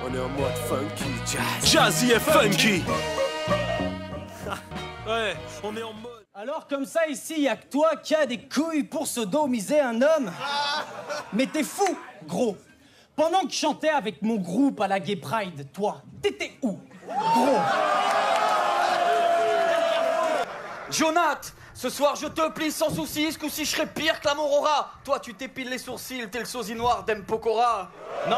On est en mode funky, jazz. Jazzy et funky. Ouais, on est en mode... Alors comme ça ici, y'a que toi qui a des couilles pour sodomiser un homme. Mais t'es fou, gros. Pendant que je chantais avec mon groupe à la Gay Pride, toi, t'étais où, gros? Jonath, ce soir je te plie sans souci, ce coup-ci je serai pire que la Morora. Toi tu t'épiles les sourcils, t'es le sosie noir d'Mpokora. Non,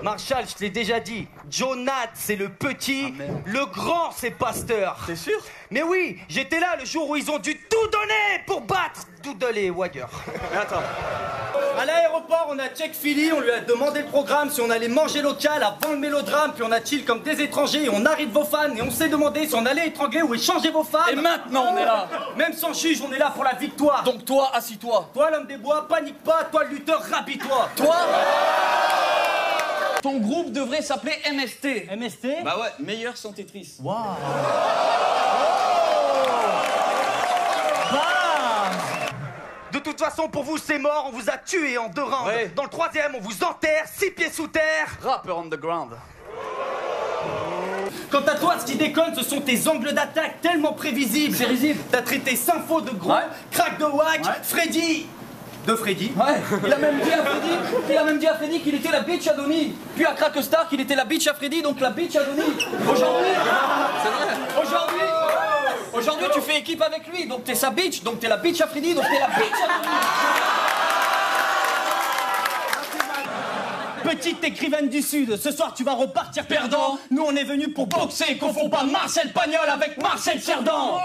Marshall, je te l'ai déjà dit. Jonath, c'est le petit, le grand, c'est Pasteur. T'es sûr? Mais oui, j'étais là le jour où ils ont dû tout donner pour battre Doodle et Wagger. Attends. À l'aéroport, on a check Philly, on lui a demandé le programme, si on allait manger local avant le mélodrame, puis on a chill comme des étrangers, et on arrive vos fans, et on s'est demandé si on allait étrangler ou échanger vos femmes. Et maintenant on est là. Même sans juge, on est là pour la victoire. Donc toi, assis-toi. Toi, l'homme des bois, panique pas, toi, le lutteur, rhabille-toi. Toi, ton groupe devrait s'appeler MST. MST? Bah ouais, meilleure sans Tetris. Waouh. De toute façon, pour vous, c'est mort, on vous a tué en 2 rounds. Ouais. Dans le 3e, on vous enterre, 6 pieds sous terre. Rapper underground. Quant à toi, ce qui déconne, ce sont tes angles d'attaque tellement prévisibles. C'est risible. T'as traité Sympho de gros, Ouais. Crack de wack, Ouais. Freddy de Freddy. Ouais, il a même dit à Freddy qu'il était la bitch à Donny. Puis à Crackstar qu'il était la bitch à Freddy, donc la bitch à Donny. Aujourd'hui, tu fais équipe avec lui, donc t'es sa bitch, donc t'es la bitch à Freddy, donc t'es la bitch à Donny. Petite écrivaine du Sud, ce soir tu vas repartir perdant. Nous on est venus pour boxer, confond pas Marcel Pagnol avec Marcel Cerdan.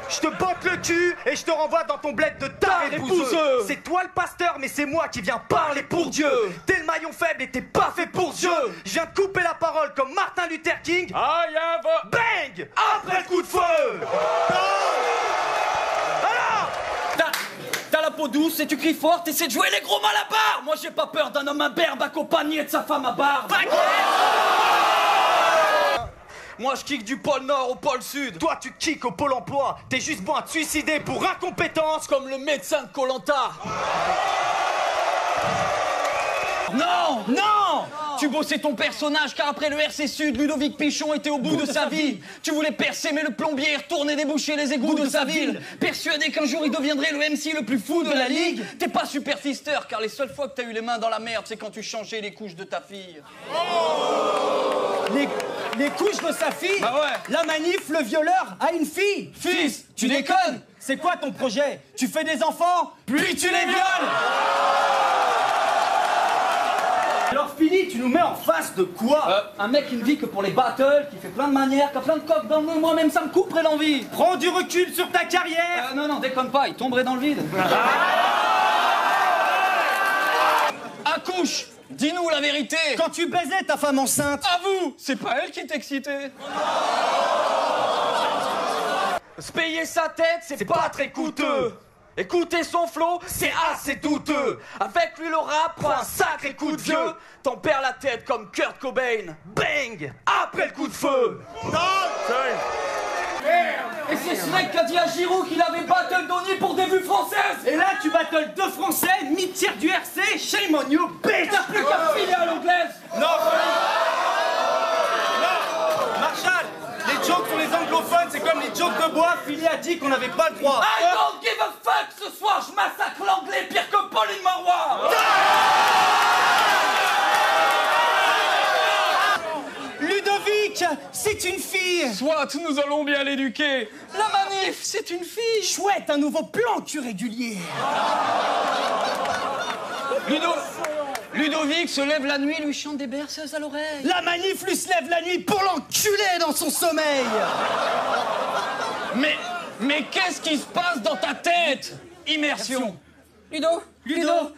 Je te botte le cul et je te renvoie dans ton bled de taré épouseux. C'est toi le pasteur, mais c'est moi qui viens parler pour Dieu. T'es le maillon faible et t'es pas fait pour Dieu. Je viens de couper la parole comme Martin Luther King. I have a bang après le coup de feu. T'as la peau douce et tu cries fort, t'essaies de jouer les gros malabars. Moi j'ai pas peur d'un homme imberbe accompagné de sa femme à barbe. Moi je kick du pôle Nord au pôle Sud. Toi tu kicks au pôle emploi. T'es juste bon à te suicider pour incompétence. Comme le médecin de Koh-Lanta. Non, non, tu bossais ton personnage car après le RC Sud, Ludovic Pichon était au bout de sa vie. Tu voulais percer mais le plombier retournait déboucher les égouts de sa ville. Persuadé qu'un jour il deviendrait le MC le plus fou de la ligue. T'es pas super fister car les seules fois que t'as eu les mains dans la merde, c'est quand tu changeais les couches de ta fille. Les couches de sa fille? Bah ouais. La manif, le violeur a une fille. Fils, tu déconnes? C'est quoi ton projet? Tu fais des enfants, puis tu les violes. Alors Philly, tu nous mets en face de quoi? Un mec qui ne vit que pour les battles, qui fait plein de manières, qui a plein de coques dans le nez, moi-même ça me couperait l'envie. Prends du recul sur ta carrière. Non, déconne pas, il tomberait dans le vide. Accouche, dis-nous la vérité. Quand tu baisais ta femme enceinte. Avoue, c'est pas elle qui t'excitait. Se payer sa tête, c'est pas très coûteux. Écouter son flow, c'est assez douteux. Avec lui le rap prend un sacré coup de vieux. T'en perds la tête comme Kurt Cobain. Bang, après le coup de feu. Et c'est Shrek qui a dit à Giroud qu'il avait battle Donny pour des vues françaises. Et là, tu battles 2 Français, mi-tiers du RC, shame on you, bitch. T'as plus qu'à filer à l'anglaise. Non, Marshall, les jokes sur les anglophones, c'est comme les jokes de bois. Philly a dit qu'on n'avait pas le droit. I don't give a fuck. Ce soir, je massacre l'anglais pire que Pauline Marois. Ludovic, c'est une fille. Soit, nous allons bien l'éduquer. La manif, c'est une fille. Chouette, un nouveau plan cul régulier. Ludovic se lève la nuit, lui chante des berceuses à l'oreille. La manif lui se lève la nuit pour l'enculer dans son sommeil. Mais qu'est-ce qui se passe dans ta tête? Immersion. Ludo,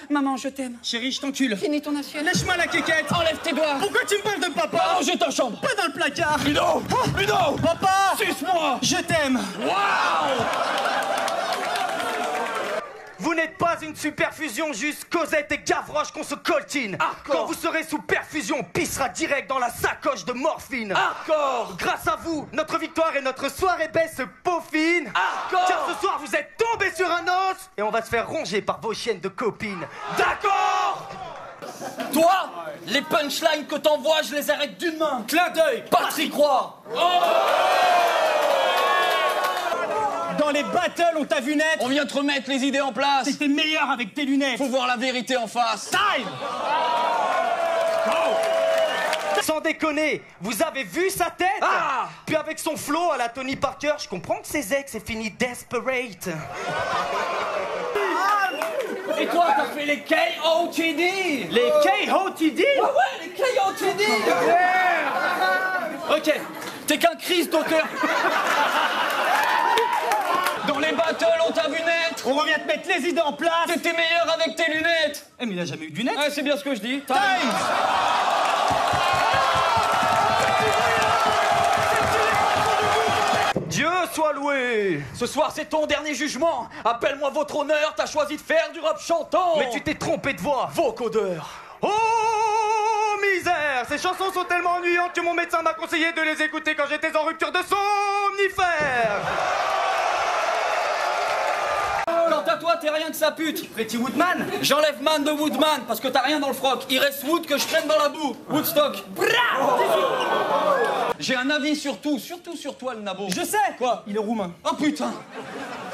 maman, je t'aime. Chérie, je t'encule. Finis ton assiette. Lâche-moi la quéquette. Enlève tes doigts. Pourquoi tu me parles de papa? Va ranger ta chambre. Pas dans le placard. Ludo, Papa, suce-moi. je t'aime. Waouh. Vous n'êtes pas une superfusion, juste Cosette et Gavroche qu'on se coltine. Quand vous serez sous perfusion, on pissera direct dans la sacoche de morphine. Grâce à vous, notre victoire et notre soirée baisse se peaufinent. Car ce soir, vous êtes tombés sur un os et on va se faire ronger par vos chiennes de copines. D'accord? Toi, les punchlines que t'envoies, je les arrête d'une main. Clin d'œil. Patrick Roy. Dans les battles, on t'a vu naître. On vient te remettre les idées en place. T'étais meilleur avec tes lunettes. Faut voir la vérité en face. Time. Sans déconner, vous avez vu sa tête? Puis avec son flow à la Tony Parker, je comprends que ses ex est fini desperate. Et toi, t'as fait les KOTD. Les KOTD. Ah ouais, les KOTD. Ok, t'es qu'un Chris d'auteur. Dans les battles, on t'a vu naître. On revient te mettre les idées en place. T'étais meilleur avec tes lunettes. Eh mais il a jamais eu de lunettes. Ouais, c'est bien ce que je dis. Time. Dieu soit loué. Ce soir, c'est ton dernier jugement. Appelle-moi votre honneur, t'as choisi de faire du rap chantant. Mais tu t'es trompé de voix. Vocodeur. Oh misère. Ces chansons sont tellement ennuyantes que mon médecin m'a conseillé de les écouter quand j'étais en rupture de somnifère. Quant à toi, t'es rien que sa pute. Pretty Woodman. J'enlève man de Woodman parce que t'as rien dans le froc. Il reste Wood que je traîne dans la boue. Woodstock. J'ai un avis sur tout, surtout sur toi, le nabo. Je sais. Quoi? Il est roumain. Oh putain.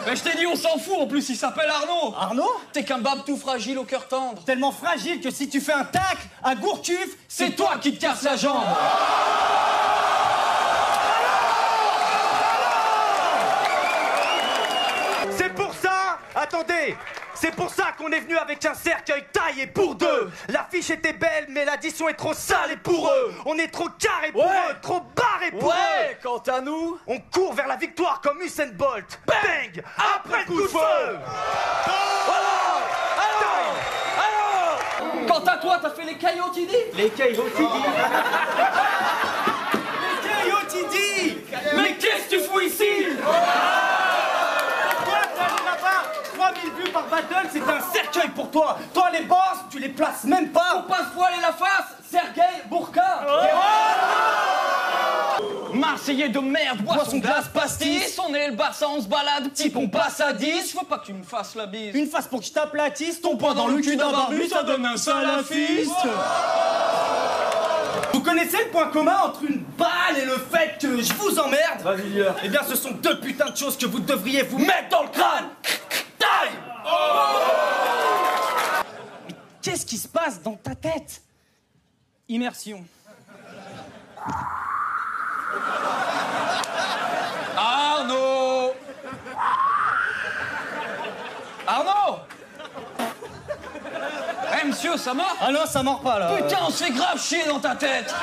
Mais je t'ai dit, on s'en fout. En plus, il s'appelle Arnaud. Arnaud? T'es qu'un bab tout fragile au cœur tendre. Tellement fragile que si tu fais un tac à Gourcuff, C'est toi qui te casses la jambe. C'est pour ça. Attendez. C'est pour ça qu'on est venu avec un cercueil taillé pour deux. L'affiche était belle, mais l'addition est trop sale et pour eux. On est trop carré pour eux, trop barré pour eux. Quant à nous, On court vers la victoire comme Usain Bolt. Bang, après le coup de feu. quant à toi, t'as fait les KOTD. les KOTD. Les KOTD. Mais qu'est-ce que tu fous ici? Toi, t'es allé là-bas, 3000 vues par battle, c'est un cercueil pour toi. Toi, les boss, tu les places même Pour pas. pas se voiler la face, Sergueï Bourka. Marseillais de merde, boisson glace, pastis. On est le Barça, on se balade, type on passe à 10. Faut pas que tu me fasses la bise. Une face pour que je t'aplatisse, ton poing dans le cul d'un barbu, ça donne un salafiste. Vous connaissez le point commun entre une balle et le fait que je vous emmerde? Vas-y, dis-leur. Eh bien, ce sont deux putains de choses que vous devriez vous mettre dans le crâne. Taille. Mais qu'est-ce qui se passe dans ta tête? Immersion. Arnaud. Arnaud. Eh monsieur, ça mord? Ah non, ça mord pas là. Putain, on se fait grave chier dans ta tête.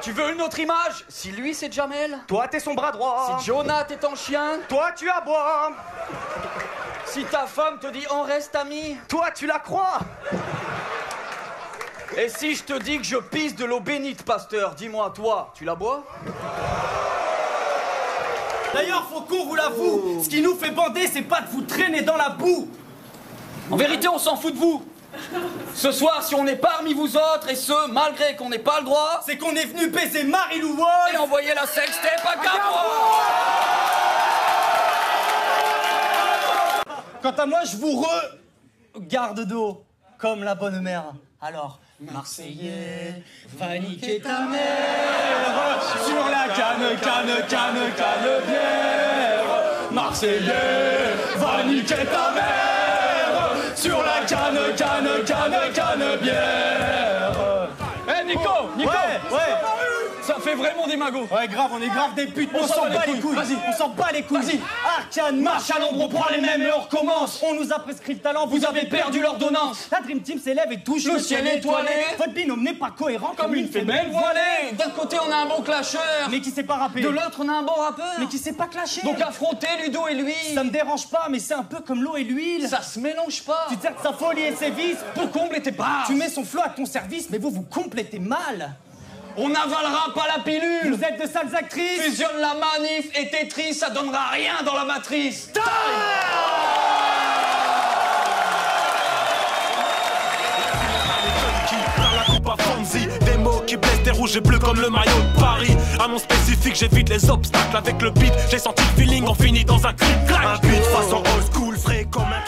Tu veux une autre image? Si lui c'est Jamel, Toi, t'es son bras droit. si Jonah t'es ton chien, Toi, tu aboies. si ta femme te dit on reste amis, Toi, tu la crois. et si je te dis que je pisse de l'eau bénite, pasteur, dis-moi, toi, tu la bois? D'ailleurs, faut qu'on vous l'avoue, ce qui nous fait bander, c'est pas de vous traîner dans la boue. En vérité, on s'en fout de vous. Ce soir, si on est parmi vous autres, et ce, malgré qu'on n'ait pas le droit, C'est qu'on est venu baiser Marie-Lou et Wolf. envoyer la sextape à Capro. Quant à moi, je vous garde d'eau, comme la bonne mère. Alors, Marseillais, va niquer ta mère sur la canne bière. Marseillais, va niquer ta mère sur la canne bière. Eh Nico, Ouais. ça fait vraiment des magots. Ouais, grave, on est grave des putes, on s'en bat les couilles. Vas-y. On s'en bat les couilles. Vas-y. Arcane, marche à l'ombre, on prend les mêmes et on recommence. On nous a prescrit le talent, Vous avez perdu l'ordonnance. La Dream Team s'élève et touche Le ciel étoilé. Votre binôme n'est pas cohérent Comme une femelle voilée. D'un côté, on a un bon clasheur. Mais qui sait pas rapper. De l'autre, on a un bon rappeur. Mais qui sait pas clasher. Donc affronter Ludo et lui, Ça me dérange pas, mais c'est un peu comme l'eau et l'huile. ça se mélange pas. Tu te sers de sa folie et ses vices. Pour combler tes parts. Tu mets son flow à ton service, mais vous complétez mal. On avalera pas la pilule. Vous êtes de sales actrices. Fusionne la manif et Tetris, ça donnera rien dans la matrice. Dans la coupe à Fonzie, des mots qui blessent, des rouges et bleus comme le maillot de Paris. À mon spécifique, j'évite les obstacles. Avec le beat, j'ai senti le feeling, on finit dans un clic-clac. Un beat façon old school, frais comme un